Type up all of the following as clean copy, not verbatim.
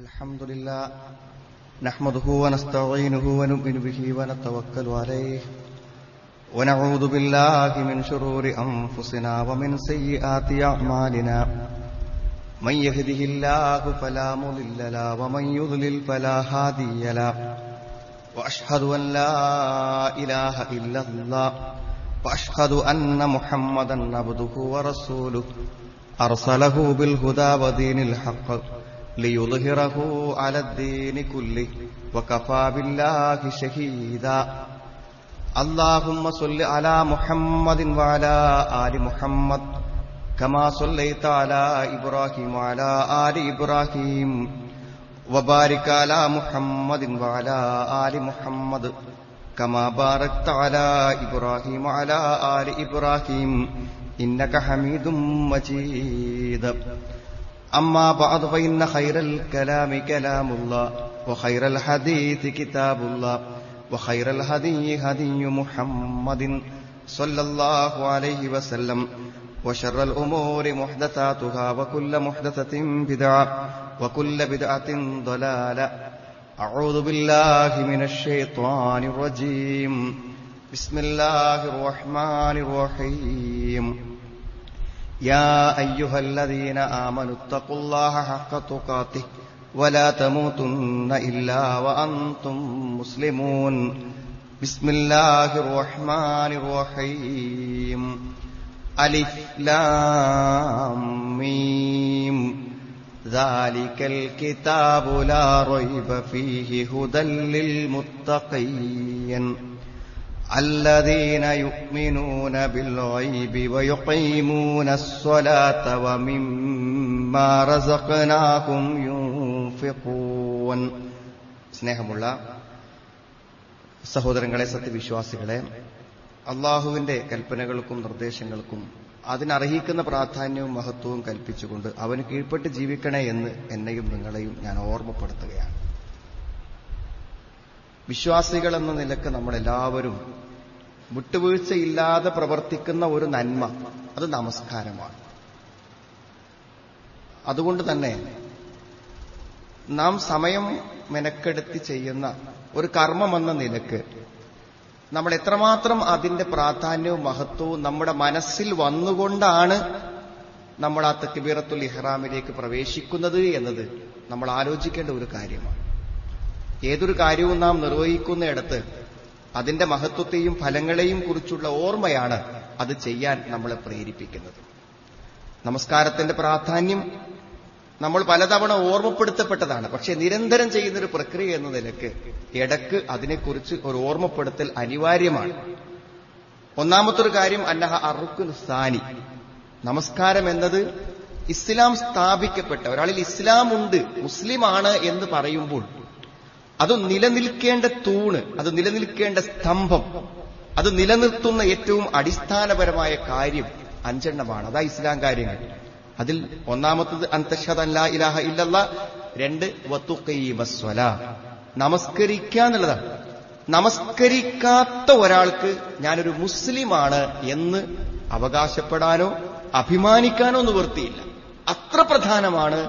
الحمد لله نحمده ونستعينه ونؤمن به ونتوكل عليه ونعوذ بالله من شرور أنفسنا ومن سيئات أعمالنا من يهده الله فلا مضل له ومن يضلل فلا هادي له وأشهد أن لا إله إلا الله وأشهد أن محمدا عبده ورسوله أرسله بالهدى ودين الحق ليظهره على الدين كله وكفى بالله شهيدا اللهم صل على محمد وعلى آل محمد كما صليت على إبراهيم وعلى آل إبراهيم وبارك على محمد وعلى آل محمد كما باركت على إبراهيم وعلى آل إبراهيم إنك حميد مجيد أما بعد فإن خير الكلام كلام الله وخير الحديث كتاب الله وخير الهدي هدي محمد صلى الله عليه وسلم وشر الأمور محدثاتها وكل محدثة بدعة وكل بدعة ضلالة أعوذ بالله من الشيطان الرجيم بسم الله الرحمن الرحيم يا أيها الذين آمنوا اتقوا الله حق تقاته ولا تموتن إلا وأنتم مسلمون بسم الله الرحمن الرحيم ألف لام ميم ذلك الكتاب لا ريب فيه هدى للمتقين الذين يؤمنون بالغيب ويقيمون الصلاة ومما رزقناهم ينفقون. സ്നേഹമുള്ള സഹോദരങ്ങളെ, സത്യവിശ്വാസികളെ, അള്ളാഹുവിന്റെ കൽപ്പനകൾക്കും നിർദ്ദേശങ്ങൾക്കും അതിനർഹിക്കുന്ന പ്രാധാന്യവും മഹത്വവും കൽപ്പിച്ചുകൊണ്ട് അവന് കീഴ്പ്പെട്ട് ജീവിക്കണേ എന്ന് എന്നെയും നിങ്ങളെയും ഞാൻ ഓർമ്മപ്പെടുത്തുകയാണ്. വിശ്വാസികൾ എന്ന നിലക്ക് നമ്മളെല്ലാവരും വിട്ടുവീഴ്ചയില്ലാതെ പ്രവർത്തിക്കുന്ന ഒരു നന്മ, അത് നമസ്കാരമാണ്. അതുകൊണ്ട് തന്നെ നാം സമയം മെനക്കെടുത്തി ചെയ്യുന്ന ഒരു കർമ്മമെന്ന നിലക്ക് നമ്മൾ എത്രമാത്രം അതിന്റെ പ്രാധാന്യവും മഹത്വവും നമ്മുടെ മനസ്സിൽ വന്നുകൊണ്ടാണ് നമ്മൾ ആ തക്ബീറത്തുൽ ഇഹ്റാമിലേക്ക് പ്രവേശിക്കുന്നത് എന്നത് നമ്മൾ ആലോചിക്കേണ്ട ഒരു കാര്യമാണ്. ഏതൊരു കാര്യവും നാം നിർവഹിക്കുന്നിടത്ത് അതിന്റെ മഹത്വത്തെയും ഫലങ്ങളെയും കുറിച്ചുള്ള ഓർമ്മയാണ് അത് ചെയ്യാൻ നമ്മളെ പ്രേരിപ്പിക്കുന്നത്. നമസ്കാരത്തിന്റെ പ്രാധാന്യം നമ്മൾ പലതവണ ഓർമ്മപ്പെടുത്തപ്പെട്ടതാണ്. പക്ഷെ നിരന്തരം ചെയ്യുന്നൊരു പ്രക്രിയ എന്ന നിലക്ക് ഇടക്ക് അതിനെക്കുറിച്ച് ഒരു ഓർമ്മപ്പെടുത്തൽ അനിവാര്യമാണ്. ഒന്നാമത്തൊരു കാര്യം അന്നഹ അറുക്കുൻ സാനി, നമസ്കാരം എന്നത് ഇസ്ലാം സ്ഥാപിക്കപ്പെട്ട ഒരാളിൽ ഇസ്ലാം ഉണ്ട്, മുസ്ലിമാണ് എന്ന് പറയുമ്പോൾ അത് നിലനിൽക്കേണ്ട തൂണ്, അത് നിലനിൽക്കേണ്ട സ്തംഭം, അത് നിലനിർത്തുന്ന ഏറ്റവും അടിസ്ഥാനപരമായ കാര്യം 5 എണ്ണമാണ്. അതാ ഇസ്ലാം കാര്യങ്ങൾ. അതിൽ ഒന്നാമത്തത് അൻതശ്ഹദ അൻ ലാ ഇലാഹ ഇല്ലല്ലാഹ്, 2 വതുഖീമസ് സ്വലാ, നമസ്കരിക്കുക എന്നുള്ളതാണ്. നമസ്കരിക്കാത്ത ഒരാൾക്ക് ഞാനൊരു മുസ്ലിമാണ് എന്ന് അവകാശപ്പെടാനോ അഭിമാനിക്കാനോ നിവൃത്തിയില്ല. അത്ര പ്രധാനമാണ്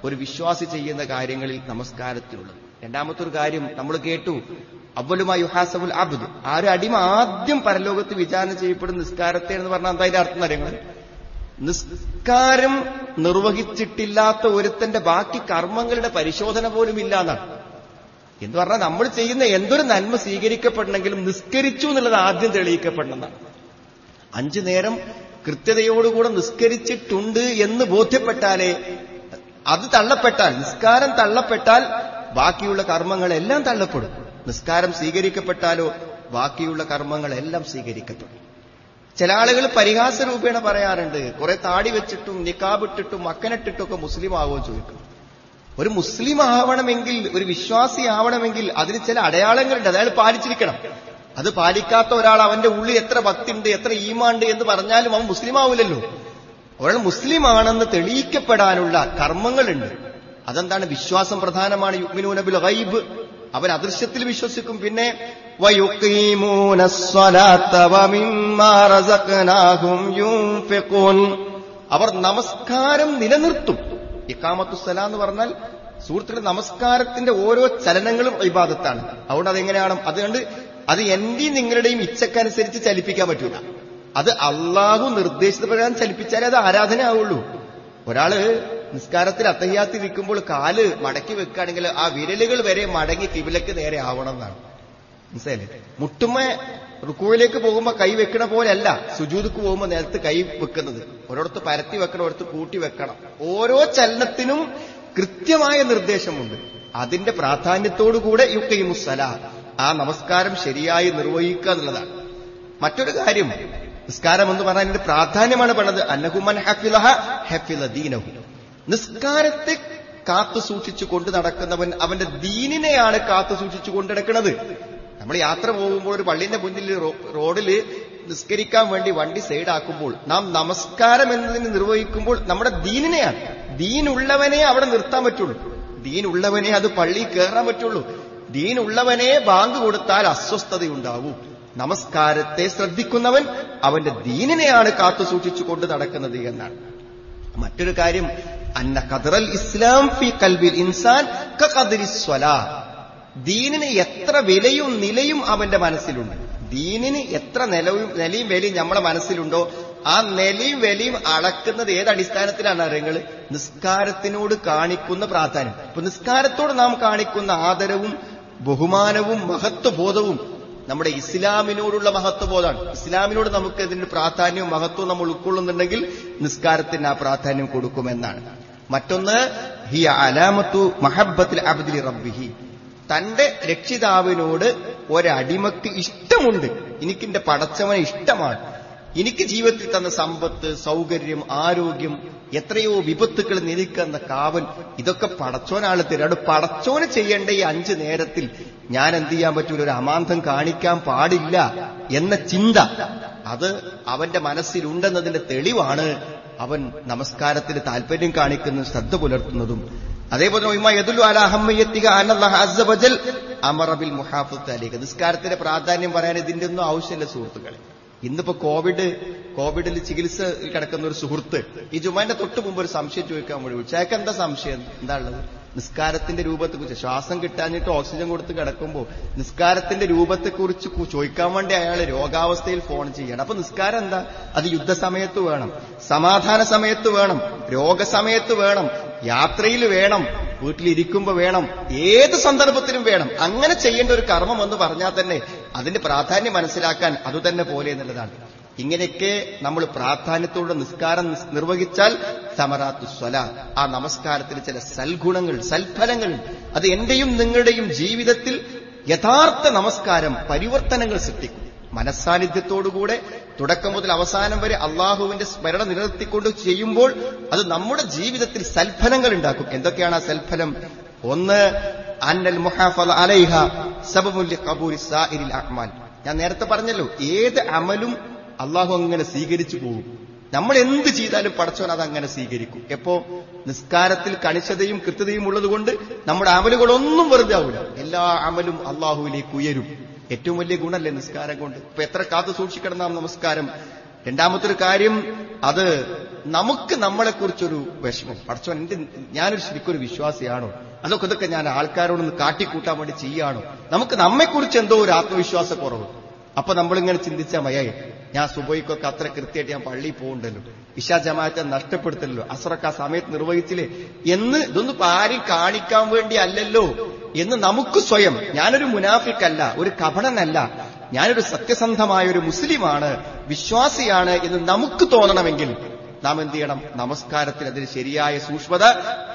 ഒരു വിശ്വാസി ചെയ്യുന്ന കാര്യങ്ങളിൽ നമസ്കാരത്തിലുള്ളത്. രണ്ടാമത്തൊരു കാര്യം നമ്മൾ കേട്ടു, അവ്വലുമാ യുഹാസബുൽ അബ്ദ്, ആ ഒരു അടിമ ആദ്യം പരലോകത്ത് വിചാരണ ചെയ്യപ്പെടുന്ന നിസ്കാരത്തെ എന്ന് പറഞ്ഞാൽ എന്താ അതിന്റെ അർത്ഥം അറിയങ്ങൾ? നിസ്കാരം നിർവഹിച്ചിട്ടില്ലാത്ത ഒരുത്തന്റെ ബാക്കി കർമ്മങ്ങളുടെ പരിശോധന പോലും ഇല്ല എന്നാണ്. എന്ന് പറഞ്ഞാൽ നമ്മൾ ചെയ്യുന്ന എന്തൊരു നന്മ സ്വീകരിക്കപ്പെടണമെങ്കിലും നിസ്കരിച്ചു എന്നുള്ളത് ആദ്യം തെളിയിക്കപ്പെടണമെന്നാണ്. 5 നേരം കൃത്യതയോടുകൂടെ നിസ്കരിച്ചിട്ടുണ്ട് എന്ന് ബോധ്യപ്പെട്ടാലേ, അത് തള്ളപ്പെട്ടാൽ, നിസ്കാരം തള്ളപ്പെട്ടാൽ ബാക്കിയുള്ള കർമ്മങ്ങളെല്ലാം തള്ളപ്പെടും. നിസ്കാരം സ്വീകരിക്കപ്പെട്ടാലോ ബാക്കിയുള്ള കർമ്മങ്ങളെല്ലാം സ്വീകരിക്കപ്പെടും. ചില ആളുകൾ പരിഹാസ രൂപേണ പറയാറുണ്ട്, കുറെ താടി വെച്ചിട്ടും നിക്കാബിട്ടിട്ടും മക്കനിട്ടിട്ടൊക്കെ മുസ്ലിം ആവുമെന്ന് ചോദിക്കും. ഒരു മുസ്ലിം ആവണമെങ്കിൽ, ഒരു വിശ്വാസി ആവണമെങ്കിൽ അതിന് ചില അടയാളങ്ങളുണ്ട്, അയാൾ പാലിച്ചിരിക്കണം. അത് പാലിക്കാത്ത ഒരാൾ അവന്റെ ഉള്ളിൽ എത്ര ഭക്തിയുണ്ട്, എത്ര ഈമാണ്ട് എന്ന് പറഞ്ഞാലും അവൻ മുസ്ലിം ആവില്ലല്ലോ. ഒരാൾ മുസ്ലിം ആണെന്ന് തെളിയിക്കപ്പെടാനുള്ള കർമ്മങ്ങളുണ്ട്. അതെന്താണ്? വിശ്വാസം പ്രധാനമാണ്. യുഅ്മിനൂന ബിൽ ഗൈബ്, അവൻ അദൃശ്യത്തിൽ വിശ്വസിക്കും. പിന്നെ വയുഖീമൂനസ് സ്വലാത്ത വമിമ്മാ റസഖ്നാഹും യുൻഫിഖൂൻ, അവർ നമസ്കാരം നിലനിർത്തും. ഇഖാമത്തുസ്സലാ എന്ന് പറഞ്ഞാൽ സുഹൃത്തുക്കളെ, നമസ്കാരത്തിന്റെ ഓരോ ചലനങ്ങളും ഇബാദത്താണ്. അതുകൊണ്ട് അതെങ്ങനെയാണ്? അതുകൊണ്ട് അത് എന്റെയും നിങ്ങളുടെയും ഇച്ഛക്കനുസരിച്ച് ചലിപ്പിക്കാൻ പറ്റൂല. അത് അള്ളാഹു നിർദ്ദേശിച്ച പ്രകാരം ചലിപ്പിച്ചാലേ അത് ആരാധന ആവുള്ളൂ. ഒരാള് നിസ്കാരത്തിൽ അത്തഹിയാത്തിൽ ഇരിക്കുമ്പോൾ കാല് മടക്കി വെക്കുകയാണെങ്കിൽ ആ വിരലുകൾ വരെ മടങ്ങി കിബിലക്ക് നേരെ ആവണം എന്നാണ്. മനസ്സിലായില്ലേ? മുട്ടുമ്മ റുക്കുവിലേക്ക് പോകുമ്പോ കൈ വെക്കണ പോലെയല്ല സുജൂദക്ക് പോകുമ്പോ നേരത്തെ കൈ വെക്കുന്നത്. ഒരിടത്ത് പരത്തി വെക്കണം, ഒരിടത്ത് കൂട്ടി വെക്കണം. ഓരോ ചലനത്തിനും കൃത്യമായ നിർദ്ദേശമുണ്ട്. അതിന്റെ പ്രാധാന്യത്തോടുകൂടെ യുഖീമുസ്സലാ, ആ നമസ്കാരം ശരിയായി നിർവഹിക്കുക എന്നുള്ളതാണ്. മറ്റൊരു കാര്യം, നിസ്കാരം എന്ന് പറഞ്ഞാൽ അതിന്റെ പ്രാധാന്യമാണ് പറഞ്ഞത്. അന്നഹുമൻ ഹഫിളഹ ഹഫിള ദീനഹു. നിസ്കാരത്തെ കാത്തു സൂക്ഷിച്ചു കൊണ്ട് നടക്കുന്നവൻ അവന്റെ ദീനിനെയാണ് കാത്തു സൂക്ഷിച്ചു കൊണ്ട് നടക്കുന്നത്. നമ്മൾ യാത്ര പോകുമ്പോൾ ഒരു പള്ളിന്റെ മുന്നിൽ റോഡിൽ നിസ്കരിക്കാൻ വേണ്ടി വണ്ടി സൈഡാക്കുമ്പോൾ നാം നമസ്കാരം എന്നതിന് നിർവഹിക്കുമ്പോൾ നമ്മുടെ ദീനിനെയാണ്. ദീനുള്ളവനെ അവിടെ നിർത്താൻ പറ്റുള്ളൂ. ദീനുള്ളവനെ അത് പള്ളി കയറാൻ പറ്റുള്ളൂ. ദീനുള്ളവനെ ബാങ്ക് കൊടുത്താൽ അസ്വസ്ഥതയുണ്ടാവൂ. നമസ്കാരത്തെ ശ്രദ്ധിക്കുന്നവൻ അവന്റെ ദീനിനെയാണ് കാത്തു സൂക്ഷിച്ചു കൊണ്ട് നടക്കുന്നത് എന്നാണ്. മറ്റൊരു കാര്യം, അന്ന ഖദറൽ ഇസ്ലാം ഫി ഖൽബിൽ ഇൻസാൻ കഖദരിസ് സ്വലാ. ദീനിന് എത്ര വിലയും നിലയും അവന്റെ മനസ്സിലുണ്ട്. ദീനിന് എത്ര നിലയും വിലയും നമ്മളെ മനസ്സിലുണ്ടോ ആ നിലയും വിലയും അളക്കുന്നത് ഏത് അടിസ്ഥാനത്തിലാണ് അറിയങ്ങൾ? നിസ്കാരത്തിനോട് കാണിക്കുന്ന പ്രാധാന്യം. ഇപ്പൊ നിസ്കാരത്തോട് നാം കാണിക്കുന്ന ആദരവും ബഹുമാനവും മഹത്വബോധവും നമ്മുടെ ഇസ്ലാമിനോടുള്ള മഹത്വബോധമാണ്. ഇസ്ലാമിനോട് നമുക്ക് ഇതിന്റെ പ്രാധാന്യവും മഹത്വവും നമ്മൾ ഉൾക്കൊള്ളുന്നുണ്ടെങ്കിൽ നിസ്കാരത്തിന് ആ പ്രാധാന്യം കൊടുക്കുമെന്നാണ്. മറ്റൊന്ന്, ഹിയ അലാമത്തു മഹബ്ബത്തിൽ അബ്ദിൽ റബ്ബിഹി. തന്റെ രക്ഷിതാവിനോട് ഒരടിമക്ക് ഇഷ്ടമുണ്ട്. എനിക്കെന്റെ പടച്ചവനെ ഇഷ്ടമാണ്. എനിക്ക് ജീവിതത്തിൽ തന്ന സമ്പത്ത്, സൗകര്യം, ആരോഗ്യം, എത്രയോ വിപത്തുക്കൾ നിരീക്കുന്ന കാവൽ, ഇതൊക്കെ പടച്ചോനാണ് തരാണ്. പടച്ചോന് ചെയ്യേണ്ട ഈ 5 നേരത്തിൽ ഞാൻ എന്ത് ചെയ്യാൻ പറ്റൂല, ഒരു അമാന്തം കാണിക്കാൻ പാടില്ല എന്ന ചിന്ത അത് അവന്റെ മനസ്സിലുണ്ടെന്നതിന്റെ തെളിവാണ് അവൻ നമസ്കാരത്തിന് താല്പര്യം കാണിക്കുന്നതും ശ്രദ്ധ പുലർത്തുന്നതും. അതേപോലെ നിസ്കാരത്തിന്റെ പ്രാധാന്യം പറയാൻ ഇതിന്റെ ഒന്നും ആവശ്യമില്ല സുഹൃത്തുക്കളെ. ഇന്നിപ്പോ കോവിഡിൽ ചികിത്സ കിടക്കുന്ന ഒരു സുഹൃത്ത് ഈ ജുമാന്റെ തൊട്ട് മുമ്പ് ഒരു സംശയം ചോദിക്കാൻ വേണ്ടി വിളിച്ചു. അയാൾക്ക് എന്താ സംശയം? എന്താ ഉള്ളത്? നിസ്കാരത്തിന്റെ രൂപത്തെക്കുറിച്ച്. ശ്വാസം കിട്ടാഞ്ഞിട്ട് ഓക്സിജൻ കൊടുത്ത് കിടക്കുമ്പോൾ നിസ്കാരത്തിന്റെ രൂപത്തെക്കുറിച്ച് ചോദിക്കാൻ വേണ്ടി അയാൾ രോഗാവസ്ഥയിൽ ഫോൺ ചെയ്യണം. അപ്പൊ നിസ്കാരം എന്താ? അത് യുദ്ധസമയത്ത് വേണം, സമാധാന സമയത്ത് വേണം, രോഗസമയത്ത് വേണം, യാത്രയിൽ വേണം, വീട്ടിലിരിക്കുമ്പോ വേണം, ഏത് സന്ദർഭത്തിലും വേണം. അങ്ങനെ ചെയ്യേണ്ട ഒരു കർമ്മം എന്ന് പറഞ്ഞാൽ തന്നെ അതിന്റെ പ്രാധാന്യം മനസ്സിലാക്കാൻ അതുതന്നെ പോലെ എന്നുള്ളതാണ്. ഇങ്ങനെയൊക്കെ നമ്മൾ പ്രാധാന്യത്തോടെ നിസ്കാരം നിർവഹിച്ചാൽ സമറാത്തു സ്വലാ, ആ നമസ്കാരത്തിന് ചില സൽഗുണങ്ങൾ, സൽഫലങ്ങൾ, അത് എന്റെയും നിങ്ങളുടെയും ജീവിതത്തിൽ യഥാർത്ഥ നമസ്കാരം പരിവർത്തനങ്ങൾ സൃഷ്ടിക്കും. മനസ്സാന്നിധ്യത്തോടുകൂടെ തുടക്കം മുതൽ അവസാനം വരെ അള്ളാഹുവിന്റെ സ്മരണ നിലനിർത്തിക്കൊണ്ട് ചെയ്യുമ്പോൾ അത് നമ്മുടെ ജീവിതത്തിൽ സൽഫലങ്ങൾ ഉണ്ടാക്കും. എന്തൊക്കെയാണ് ആ സൽഫലം? ഒന്ന്, അന്നൽ മുഹാഫള അലൈഹ സബബുൻ ലിഖബൂലി സാഇരിൽ അഅ്മാൽ. ഞാൻ നേരത്തെ പറഞ്ഞല്ലോ, ഏത് അമലും അള്ളാഹു അങ്ങനെ സ്വീകരിച്ചു പോകും. നമ്മൾ എന്ത് ചെയ്താലും പടച്ചവൻ അതങ്ങനെ സ്വീകരിക്കും. എപ്പോ? നിസ്കാരത്തിൽ കണിശതയും കൃത്യതയും ഉള്ളതുകൊണ്ട് നമ്മുടെ അമലുകളൊന്നും വെറുതെ ആവില്ല. എല്ലാ അമലും അള്ളാഹുവിലേക്ക് ഉയരും. ഏറ്റവും വലിയ ഗുണമല്ലേ നിസ്കാരം കൊണ്ട്? ഇപ്പൊ എത്ര കാത്തു സൂക്ഷിക്കണം നാം നമസ്കാരം. രണ്ടാമത്തൊരു കാര്യം, അത് നമുക്ക് നമ്മളെക്കുറിച്ചൊരു വിഷമം. പടച്ചവൻ ഞാനൊരു ശരിക്കൊരു വിശ്വാസിയാണോ, ഇതൊക്കെ ഞാൻ ആൾക്കാരോടൊന്ന് കാട്ടിക്കൂട്ടാൻ വേണ്ടി ചെയ്യാണോ? നമുക്ക് നമ്മെക്കുറിച്ച് എന്തോ ഒരു ആത്മവിശ്വാസക്കുറവ്. അപ്പൊ നമ്മളിങ്ങനെ ചിന്തിച്ചാൽ മയായി, ഞാൻ സുബൈക്കൊക്കെ അത്ര കൃത്യമായിട്ട് ഞാൻ പള്ളിയിൽ പോകുന്നുണ്ടല്ലോ, ഇശാ ജമാഅത്തെ നഷ്ടപ്പെടുത്തല്ലോ, അസ്റൊക്കെ ആ സമയത്ത് നിർവഹിച്ചില്ലേ എന്ന് ഇതൊന്നും ആരും കാണിക്കാൻ വേണ്ടി അല്ലല്ലോ എന്ന് നമുക്ക് സ്വയം, ഞാനൊരു മുനാഫിക്കല്ല, ഒരു കപടനല്ല, ഞാനൊരു സത്യസന്ധമായ ഒരു മുസ്ലിമാണ്, വിശ്വാസിയാണ് എന്ന് നമുക്ക് തോന്നണമെങ്കിൽ നാം എന്ത് ചെയ്യണം? നമസ്കാരത്തിൽ അതിന് ശരിയായ സൂക്ഷ്മത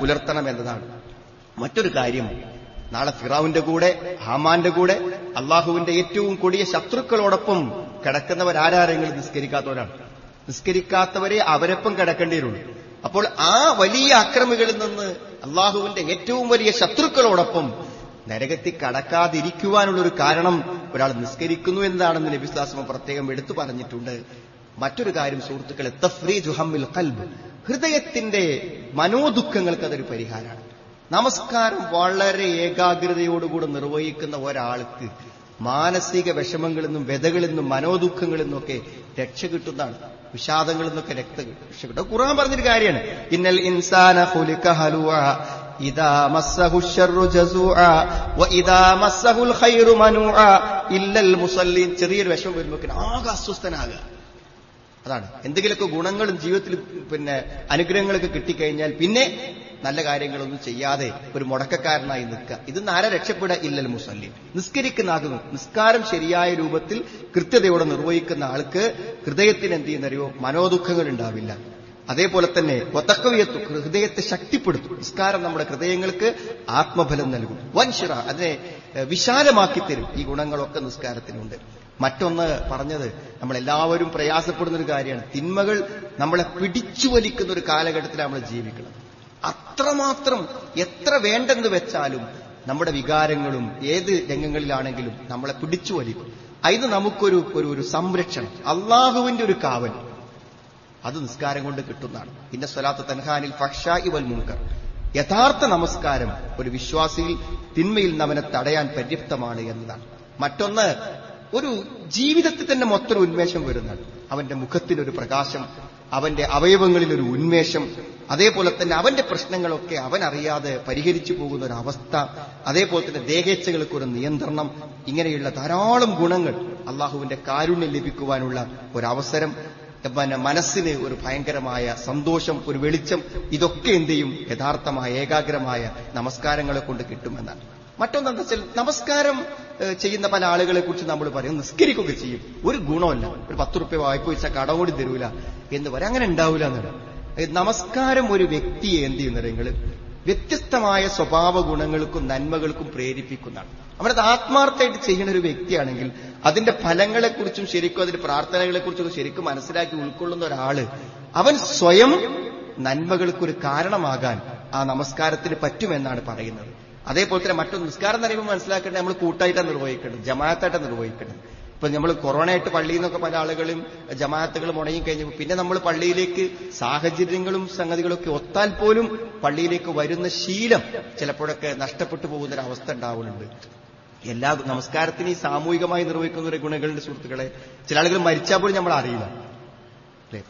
പുലർത്തണം എന്നതാണ്. മറ്റൊരു കാര്യം, നാളെ ഫിറഔന്റെ കൂടെ, ഹാമാന്റെ കൂടെ, അള്ളാഹുവിന്റെ ഏറ്റവും കൊടിയ ശത്രുക്കളോടൊപ്പം കിടക്കുന്നവരാരെങ്കിലും നിസ്കരിക്കാത്തവരാണ്. നിസ്കരിക്കാത്തവരെ അവരൊപ്പം കിടക്കേണ്ടി വരുള്ളൂ. അപ്പോൾ ആ വലിയ അക്രമികളിൽ നിന്ന് അള്ളാഹുവിന്റെ ഏറ്റവും വലിയ ശത്രുക്കളോടൊപ്പം നരകത്തിൽ കടക്കാതിരിക്കുവാനുള്ളൊരു കാരണം ഒരാൾ നിസ്കരിക്കുന്നു എന്നതാണെന്ന് നബി സ്വല്ലല്ലാഹു അലൈഹി വസല്ലം പ്രത്യേകം എടുത്തു പറഞ്ഞിട്ടുണ്ട്. മറ്റൊരു കാര്യം സുഹൃത്തുക്കളെ, തഫ്രീജു ഹമ്മിൽ ഖൽബ്, ഹൃദയത്തിന്റെ മനോദുഃഖങ്ങൾക്ക് അതൊരു പരിഹാരമാണ്. നമസ്കാരം വളരെ ഏകാഗ്രതയോടുകൂടി നിർവഹിക്കുന്ന ഒരാൾക്ക് മാനസിക വിഷമങ്ങളിൽ നിന്നും വ്യതകളിൽ നിന്നും മനോദുഃഖങ്ങളിൽ നിന്നൊക്കെ രക്ഷ കിട്ടുന്നതാണ്. വിഷാദങ്ങളിൽ നിന്നൊക്കെ രക്ഷ കിട്ടും. ഖുർആൻ പറഞ്ഞൊരു കാര്യമാണ്, ഇന്നൽ ഇൻസാന ഖുലിക ഹലുവ, ഇദാ മസ്സഹു ശർറു ജസൂഅ വഇദാ മസ്സഹുൽ ഖൈറു മനൂഅ ഇല്ലൽ മുസല്ലീൻ. ചെറിയൊരു വിഷമം വരുമ്പോൾ ആകെ അസ്വസ്ഥനാകുക. അതാണ് എന്തെങ്കിലുമൊക്കെ ഗുണങ്ങളും ജീവിതത്തിൽ അനുഗ്രഹങ്ങളൊക്കെ കിട്ടിക്കഴിഞ്ഞാൽ പിന്നെ നല്ല കാര്യങ്ങളൊന്നും ചെയ്യാതെ ഒരു മുടക്കക്കാരനായി നിൽക്കുക. ഇതൊന്നും ആരെ രക്ഷപ്പെടുക? ഇല്ലൽ മുസല്ലീൻ. നിസ്കരിക്കുന്ന നിസ്കാരം ശരിയായ രൂപത്തിൽ കൃത്യതയോടെ നിർവഹിക്കുന്ന ആൾക്ക് ഹൃദയത്തിന് എന്ത് ചെയ്യുന്നറിയോ? മനോദുഃഖങ്ങൾ ഉണ്ടാവില്ല. അതേപോലെ തന്നെ വതഖവിയത്തു, ഹൃദയത്തെ ശക്തിപ്പെടുത്തും. നിസ്കാരം നമ്മുടെ ഹൃദയങ്ങൾക്ക് ആത്മബലം നൽകും. വൻഷിറ, അതിനെ വിശാലമാക്കി തരും. ഈ ഗുണങ്ങളൊക്കെ നിസ്കാരത്തിനുണ്ട്. മറ്റൊന്ന് പറഞ്ഞത്, നമ്മളെല്ലാവരും പ്രയാസപ്പെടുന്ന ഒരു കാര്യമാണ്, തിന്മകൾ നമ്മളെ പിടിച്ചു വലിക്കുന്ന ഒരു കാലഘട്ടത്തിൽ നമ്മൾ ജീവിക്കണം. അത്രമാത്രം എത്ര വേണ്ടെന്ന് വെച്ചാലും നമ്മുടെ വികാരങ്ങളും ഏത് രംഗങ്ങളിലാണെങ്കിലും നമ്മളെ പിടിച്ചു വലിക്കും. അതിന് നമുക്കൊരു ഒരു സംരക്ഷണം, അള്ളാഹുവിന്റെ ഒരു കാവൽ, അത് നിസ്കാരം കൊണ്ട് കിട്ടുന്നതാണ്. ഇന്ന സ്വലാത്ത് തൻഹാനിൽ ഫഹ്ശാഇ വൽ മുൻകർ. യഥാർത്ഥ നമസ്കാരം ഒരു വിശ്വാസിയിൽ തിന്മയിൽ നിന്ന് അവനെ തടയാൻ പര്യാപ്തമാണ് എന്നതാണ്. മറ്റൊന്ന്, ഒരു ജീവിതത്തിൽ തന്നെ മൊത്തം ഉന്മേഷം വരുന്നതാണ്. അവന്റെ മുഖത്തിനൊരു പ്രകാശം, അവന്റെ അവയവങ്ങളിൽ ഒരു ഉന്മേഷം, അതേപോലെ തന്നെ അവന്റെ പ്രശ്നങ്ങളൊക്കെ അവൻ അറിയാതെ പരിഹരിച്ചു പോകുന്ന ഒരു അവസ്ഥ, അതേപോലെ തന്നെ ദേഹേച്ഛകൾക്ക് ഒരു നിയന്ത്രണം, ഇങ്ങനെയുള്ള ധാരാളം ഗുണങ്ങൾ, അള്ളാഹുവിന്റെ കാരുണ്യം ലഭിക്കുവാനുള്ള ഒരവസരം, മനസ്സിന് ഒരു ഭയങ്കരമായ സന്തോഷം, ഒരു വെളിച്ചം, ഇതൊക്കെ എന്ത് ചെയ്യും? യഥാർത്ഥമായ ഏകാഗ്രമായ നമസ്കാരങ്ങളെ കൊണ്ട് കിട്ടുമെന്നാണ്. മറ്റൊന്നെന്താ വെച്ചാൽ, നമസ്കാരം ചെയ്യുന്ന പല ആളുകളെ കുറിച്ച് നമ്മൾ പറയും, നിസ്കരിക്കുകയൊക്കെ ചെയ്യും, ഒരു ഗുണമല്ല, ഒരു 10 റുപ്യ വായ്പ വെച്ചാൽ കടം കൂടി തരൂല എന്ന് പറയും. അങ്ങനെ ഉണ്ടാവില്ല എന്നാണ്. നമസ്കാരം ഒരു വ്യക്തിയെ എന്ത് ചെയ്യുന്നത്? വ്യത്യസ്തമായ സ്വഭാവ ഗുണങ്ങൾക്കും നന്മകൾക്കും പ്രേരിപ്പിക്കുന്നതാണ്. അവിടെ ആത്മാർത്ഥമായിട്ട് ചെയ്യുന്ന ഒരു വ്യക്തിയാണെങ്കിൽ അതിന്റെ ഫലങ്ങളെക്കുറിച്ചും ശരിക്കും അതിന്റെ പ്രാർത്ഥനകളെക്കുറിച്ചും ശരിക്കും മനസ്സിലാക്കി ഉൾക്കൊള്ളുന്ന ഒരാള്, അവൻ സ്വയം നന്മകൾക്കൊരു കാരണമാകാൻ ആ നമസ്കാരത്തിന് പറ്റുമെന്നാണ് പറയുന്നത്. അതേപോലെ തന്നെ മറ്റൊന്ന്, നിസ്കാരം എന്ന് പറയുമ്പോൾ മനസ്സിലാക്കേണ്ടത് നമ്മൾ കൂട്ടായിട്ടാണ് നിർവഹിക്കേണ്ടത്, ജമാഅത്തായിട്ടാണ് നിർവഹിക്കേണ്ടത്. ഇപ്പൊ നമ്മൾ കൊറോണയായിട്ട് പള്ളിയിൽ നിന്നൊക്കെ പല ആളുകളും ജമാഅത്തുകളും മുടങ്ങിക്കഴിഞ്ഞപ്പോൾ പിന്നെ നമ്മൾ പള്ളിയിലേക്ക് സാഹചര്യങ്ങളും സംഗതികളൊക്കെ ഒത്താൽ പോലും പള്ളിയിലേക്ക് വരുന്ന ശീലം ചിലപ്പോഴൊക്കെ നഷ്ടപ്പെട്ടു പോകുന്നൊരവസ്ഥ ഉണ്ടാവുന്നുണ്ട്. എല്ലാ നമസ്കാരത്തിന് ഈ സാമൂഹികമായി നിർവഹിക്കുന്ന ഒരു ഗുണങ്ങളുടെ സുഹൃത്തുക്കളെ, ചില ആളുകൾ മരിച്ചാൽ പോലും നമ്മൾ അറിയില്ല.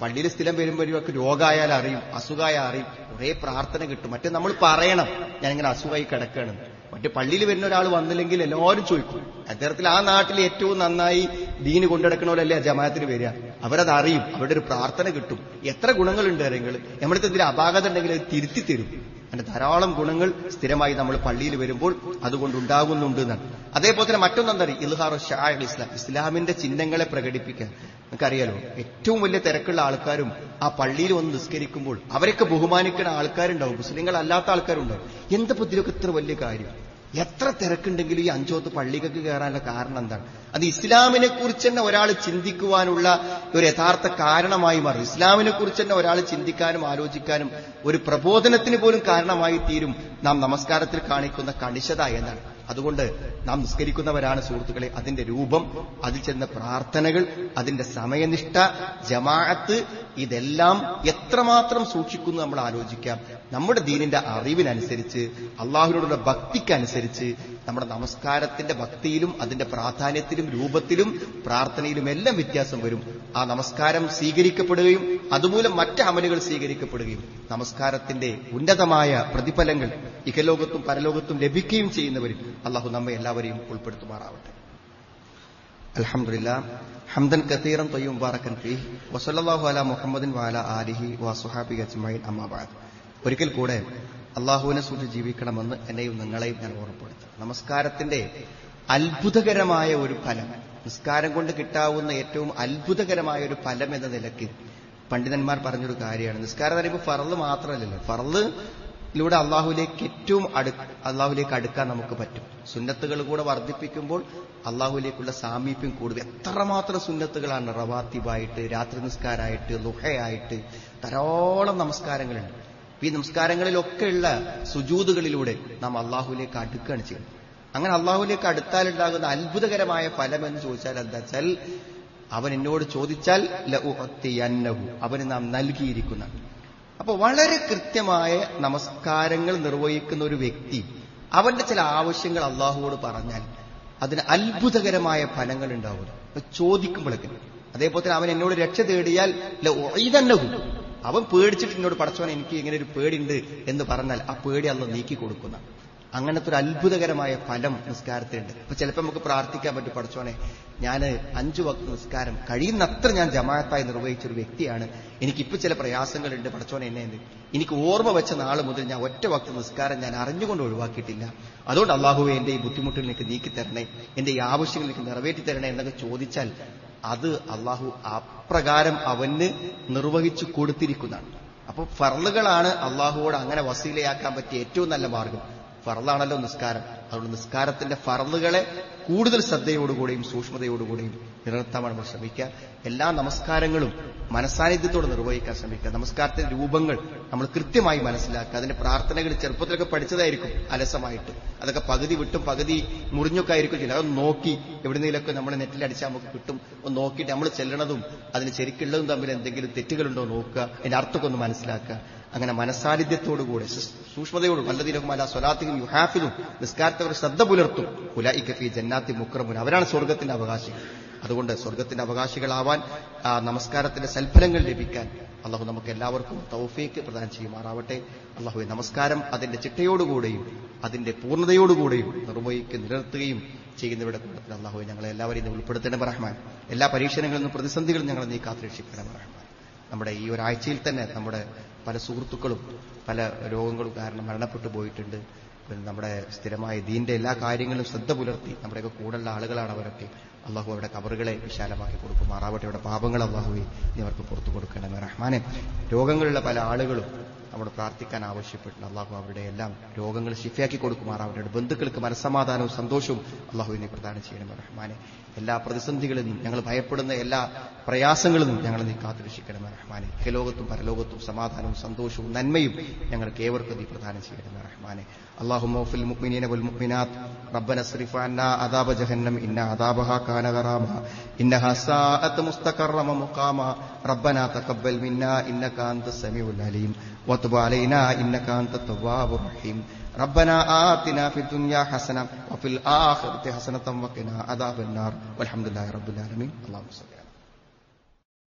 പള്ളിയിൽ സ്ഥിരം വരുമ്പോഴൊക്കെ രോഗമായാൽ അറിയും, അസുഖമായ അറിയും, കുറേ പ്രാർത്ഥന കിട്ടും. മറ്റേ നമ്മൾ പറയണം ഞാനിങ്ങനെ അസുഖമായി കിടക്കുകയാണ്. മറ്റേ പള്ളിയിൽ വരുന്ന ഒരാൾ വന്നില്ലെങ്കിൽ എല്ലാവരും ചോദിക്കും, അദ്ദേഹത്തിൽ ആ നാട്ടിൽ ഏറ്റവും നന്നായി ദീന് കൊണ്ടുനടക്കണവരല്ലേ ജമാഅത്തിന് വരിക, അവരത് അറിയും, അവരുടെ ഒരു പ്രാർത്ഥന കിട്ടും. എത്ര ഗുണങ്ങളുണ്ട് അറിയങ്ങൾ. നമ്മുടെ എന്തെങ്കിലും അപാകത ഉണ്ടെങ്കിൽ അത് തിരുത്തി തരും. അങ്ങനെ ധാരാളം ഗുണങ്ങൾ സ്ഥിരമായി നമ്മൾ പള്ളിയിൽ വരുമ്പോൾ അതുകൊണ്ടുണ്ടാകുന്നുണ്ട് എന്നാണ്. അതേപോലെ തന്നെ മറ്റൊന്നെന്താ പറയുക, ഇൽഹാറു ശആഇർ ഇസ്ലാം, ഇസ്ലാമിന്റെ ചിഹ്നങ്ങളെ പ്രകടിപ്പിക്കാൻ. നമുക്കറിയാലോ, ഏറ്റവും വലിയ തിരക്കുള്ള ആൾക്കാരും ആ പള്ളിയിൽ വന്ന് നിസ്കരിക്കുമ്പോൾ അവരൊക്കെ ബഹുമാനിക്കുന്ന ആൾക്കാരുണ്ടാവും, മുസ്ലിങ്ങളല്ലാത്ത ആൾക്കാരുണ്ടാവും. എന്താ ഇതിലൊക്കെ ഇത്ര വലിയ കാര്യം? എത്ര തിരക്കുണ്ടെങ്കിലും ഈ 5 വക്ത് പള്ളികൾക്ക് കയറാനുള്ള കാരണം എന്താണ്? അത് ഇസ്ലാമിനെ കുറിച്ച് തന്നെ ഒരാൾ ചിന്തിക്കുവാനുള്ള ഒരു യഥാർത്ഥ കാരണമായി മാറും. ഇസ്ലാമിനെ കുറിച്ച് തന്നെ ഒരാൾ ചിന്തിക്കാനും ആലോചിക്കാനും ഒരു പ്രബോധനത്തിന് പോലും കാരണമായി തീരും നാം നമസ്കാരത്തിൽ കാണിക്കുന്ന കണിശത എന്നാണ്. അതുകൊണ്ട് നാം നിസ്കരിക്കുന്നവരാണ് സുഹൃത്തുക്കളെ, അതിന്റെ രൂപം, അതിൽ ചെന്ന പ്രാർത്ഥനകൾ, അതിന്റെ സമയനിഷ്ഠ, ജമാഅത്ത്, ഇതെല്ലാം എത്രമാത്രം സൂക്ഷിക്കുന്നു നമ്മൾ ആലോചിക്കാം. നമ്മുടെ ദീനിന്റെ അറിവിനനുസരിച്ച്, അള്ളാഹുവിനോടുള്ള ഭക്തിക്കനുസരിച്ച് നമ്മുടെ നമസ്കാരത്തിന്റെ ഭക്തിയിലും അതിന്റെ പ്രാധാന്യത്തിലും രൂപത്തിലും പ്രാർത്ഥനയിലും എല്ലാം വ്യത്യാസം വരും. ആ നമസ്കാരം സ്വീകരിക്കപ്പെടുകയും അതുമൂലം മറ്റ് അമലുകൾ സ്വീകരിക്കപ്പെടുകയും നമസ്കാരത്തിന്റെ ഉന്നതമായ പ്രതിഫലങ്ങൾ ഇഹലോകത്തും പരലോകത്തും ലഭിക്കുകയും ചെയ്യുന്നവരിൽ അള്ളാഹു നമ്മെ എല്ലാവരെയും ഉൾപ്പെടുത്തുമാറാവട്ടെ. അൽഹംദുലില്ലാഹ് ഹംദൻ കസീറൻ ത്വയ്യിബൻ മുബാറകൻ ഫീഹി വസല്ലല്ലാഹു അലാ മുഹമ്മദിൻ വഅലാ ആലിഹി വസ്വഹാബിഹി അജ്മഈൻ അമ്മാ ബഅദ്. ഒരിക്കൽ കൂടെ അള്ളാഹുവിനെ സൂക്ഷിച്ച് ജീവിക്കണമെന്ന് എന്നെയും നിങ്ങളെയും ഞാൻ ഓർമ്മപ്പെടുത്തും. നമസ്കാരത്തിന്റെ അത്ഭുതകരമായ ഒരു ഫലം, നിസ്കാരം കൊണ്ട് കിട്ടാവുന്ന ഏറ്റവും അത്ഭുതകരമായ ഒരു ഫലം എന്ന നിലയ്ക്ക് പണ്ഡിതന്മാർ പറഞ്ഞൊരു കാര്യമാണ്. നിസ്കാരം എന്ന് പറയുമ്പോൾ ഫർള് മാത്രമല്ലല്ലോ, ഫർളിലൂടെ അള്ളാഹുലേക്ക് അടുക്കാൻ നമുക്ക് പറ്റും. സുന്നത്തുകൾ കൂടെ വർദ്ധിപ്പിക്കുമ്പോൾ അള്ളാഹുലേക്കുള്ള സാമീപ്യം കൂടുതൽ. എത്രമാത്രം സുന്നത്തുകളാണ്, റവാത്തിബായിട്ട്, രാത്രി നിസ്കാരമായിട്ട്, ളുഹയായിട്ട്, ധാരാളം നമസ്കാരങ്ങളുണ്ട്. ഈ നമസ്കാരങ്ങളിലൊക്കെയുള്ള സുജൂദുകളിലൂടെ നാം അള്ളാഹുലേക്ക് അടുക്കുകയാണ് ചെയ്യുന്നത്. അങ്ങനെ അള്ളാഹുലേക്ക് അടുത്താലുണ്ടാകുന്ന അത്ഭുതകരമായ ഫലം എന്ന് ചോദിച്ചാൽ എന്താ വെച്ചാൽ, അവൻ എന്നോട് ചോദിച്ചാൽ ലഉഅത്തിയന്നഹു, അവന് നാം നൽകിയിരിക്കുന്ന. അപ്പൊ വളരെ കൃത്യമായ നമസ്കാരങ്ങൾ നിർവഹിക്കുന്ന ഒരു വ്യക്തി അവന്റെ ചില ആവശ്യങ്ങൾ അള്ളാഹുവോട് പറഞ്ഞാൽ അതിന് അത്ഭുതകരമായ ഫലങ്ങൾ ഉണ്ടാവും ചോദിക്കുമ്പോഴൊക്കെ. അതേപോലെ തന്നെ അവൻ എന്നോട് രക്ഷ തേടിയാൽ ലഉഇദന്നഹു, അവൻ പേടിച്ചിട്ട് എന്നോട് പടച്ചോനെ എനിക്ക് ഇങ്ങനെ ഒരു പേടിയുണ്ട് എന്ന് പറഞ്ഞാൽ ആ പേടി അള്ളാഹു നീക്കി കൊടുക്കുന്ന അങ്ങനത്തെ ഒരു അത്ഭുതകരമായ ഫലം നിസ്കാരത്തിനുണ്ട്. അപ്പൊ ചിലപ്പോൾ നമുക്ക് പ്രാർത്ഥിക്കാൻ പറ്റും, പടച്ചോനെ ഞാൻ 5 വക്ത് നിസ്കാരം കഴിയുന്നത്ര ഞാൻ ജമാഅത്തായി നിർവഹിച്ചൊരു വ്യക്തിയാണ്, എനിക്കിപ്പോൾ ചില പ്രയാസങ്ങളുണ്ട്, പടച്ചോനെ എന്നെ എനിക്ക് ഓർമ്മ വെച്ച നാൾ മുതൽ ഞാൻ ഒറ്റ വക്ത് നിസ്കാരം ഞാൻ അറിഞ്ഞുകൊണ്ട് ഒഴിവാക്കിയിട്ടില്ല, അതുകൊണ്ട് അള്ളാഹുവെ എന്റെ ഈ ബുദ്ധിമുട്ടുകളിലേക്ക് നീക്കി തരണേ, എന്റെ ഈ ആവശ്യങ്ങളിലേക്ക് നിറവേറ്റി തരണേ എന്നൊക്കെ ചോദിച്ചാൽ അത് അള്ളാഹു അപ്രകാരം അവന് നിർവഹിച്ചു കൊടുത്തിരിക്കുന്നതാണ്. അപ്പൊ ഫർളുകളാണ് അള്ളാഹുവോട് അങ്ങനെ വസീലയാക്കാൻ പറ്റിയ ഏറ്റവും നല്ല മാർഗം. ഫർളാണല്ലോ നിസ്കാരം. അതുകൊണ്ട് നിസ്കാരത്തിന്റെ ഫർളുകളെ കൂടുതൽ ശ്രദ്ധയോടുകൂടിയും സൂക്ഷ്മതയോടുകൂടിയും നിലനിർത്താൻ നമ്മൾ ശ്രമിക്കുക. എല്ലാ നമസ്കാരങ്ങളും മനസാന്നിധ്യത്തോടെ നിർവഹിക്കാൻ ശ്രമിക്കുക. നമസ്കാരത്തിന്റെ രൂപങ്ങൾ നമ്മൾ കൃത്യമായി മനസ്സിലാക്കുക. അതിന്റെ പ്രാർത്ഥനകൾ ചെറുപ്പത്തിലൊക്കെ പഠിച്ചതായിരിക്കും അലസമായിട്ട്, അതൊക്കെ പകുതി വിട്ടും പകുതി മുറിഞ്ഞൊക്കെ ആയിരിക്കും ചില. അതൊന്ന് നോക്കി എവിടെന്നെങ്കിലൊക്കെ നമ്മൾ നെറ്റിലടിച്ചാൽ നമുക്ക് കിട്ടും. ഒന്ന് നോക്കിയിട്ട് നമ്മൾ ചെല്ലണതും അതിന് ശരിക്കുള്ളതും തമ്മിൽ എന്തെങ്കിലും തെറ്റുകളുണ്ടോ നോക്കുക, അതിന്റെ അർത്ഥമൊക്കെ ഒന്ന് മനസ്സിലാക്കുക. അങ്ങനെ മനസാന്നിധ്യത്തോടുകൂടെ സൂക്ഷ്മതയോടും വല്ലതിനും അല്ല സ്വലാത്തിനും യുഹാഫിലും നിസ്കാരത്തെ അവർ ശ്രദ്ധ പുലർത്തും. ഉലൈക ഫീ ജന്നാത്തി മുക്രമുൻ, അവരാണ് സ്വർഗത്തിന്റെ അവകാശികൾ. അതുകൊണ്ട് സ്വർഗത്തിന്റെ അവകാശികളാവാൻ, നമസ്കാരത്തിന്റെ സൽഫലങ്ങൾ ലഭിക്കാൻ അള്ളാഹു നമുക്ക് എല്ലാവർക്കും തൗഫീക്ക് പ്രദാനം ചെയ്യുമാറാവട്ടെ. അള്ളാഹുവെ, നമസ്കാരം അതിന്റെ ചിട്ടയോടുകൂടെയും അതിന്റെ പൂർണ്ണതയോടുകൂടെയും നിലനിർത്തുകയും ചെയ്യുന്നവരുടെ കൂട്ടത്തിൽ അള്ളാഹുവെ ഞങ്ങളെ എല്ലാവരെയും ഉൾപ്പെടുത്തണം റഹ്മാൻ. എല്ലാ പരീക്ഷണങ്ങളിൽ നിന്നും പ്രതിസന്ധികളും ഞങ്ങളെ നീ കാത്തുരക്ഷിക്കണം റഹ്മാൻ. നമ്മുടെ ഈ ഒരാഴ്ചയിൽ തന്നെ നമ്മുടെ പല സുഹൃത്തുക്കളും പല രോഗങ്ങളും കാരണം മരണപ്പെട്ടു പോയിട്ടുണ്ട്. നമ്മുടെ സ്ഥിരമായ ദീന്റെ എല്ലാ കാര്യങ്ങളും ശ്രദ്ധ പുലർത്തി നമ്മുടെയൊക്കെ കൂടെയുള്ള ആളുകളാണ് അവരൊക്കെ. അള്ളാഹു അവരുടെ കബറുകളെ വിശാലമാക്കി കൊടുക്കുമാറാവട്ടെ. അവരുടെ പാപങ്ങൾ അള്ളാഹുവെ നീ അവർക്ക് പുറത്തു കൊടുക്കണമേ റഹ്മാനെ. രോഗങ്ങളുള്ള പല ആളുകളും നമ്മൾ പ്രാർത്ഥിക്കാൻ ആവശ്യപ്പെട്ടിട്ടുണ്ട്. അള്ളാഹു അവരുടെ എല്ലാം രോഗങ്ങൾ ശിഫയാക്കി കൊടുക്കുമാറാവട്ടെ. അവരുടെ ബന്ധുക്കൾക്ക് മനസ്സമാധാനവും സന്തോഷവും അള്ളാഹു നീ പ്രദാനം ചെയ്യണമേ റഹ്മാനെ. എല്ലാ പ്രതിസന്ധികളിൽ നിന്നും ഞങ്ങൾ ഭയപ്പെടുന്ന എല്ലാ പ്രയാസങ്ങളിൽ നിന്നും ഞങ്ങൾ നീ കാത്തുരക്ഷിക്കണമേ റഹ്മാനെ. ലോകത്തും പരലോകത്തും സമാധാനവും സന്തോഷവും നന്മയും ഞങ്ങൾക്ക് ഏവർക്കും നീ പ്രദാനം ചെയ്യണമേ റഹ്മാനെ. اللهم اغفر للمؤمنين والمؤمنات ربنا اصرف عنا عذاب جهنم إن عذابها كان غراما إنها ساءت مستقرا ومقاما ربنا تقبل منا إنك أنت السميع العليم وتب علينا إنك أنت التواب الرحيم ربنا آتنا في الدنيا حسنة وفي الآخرة حسنة وقنا عذاب النار والحمد لله رب العالمين. اللهم صل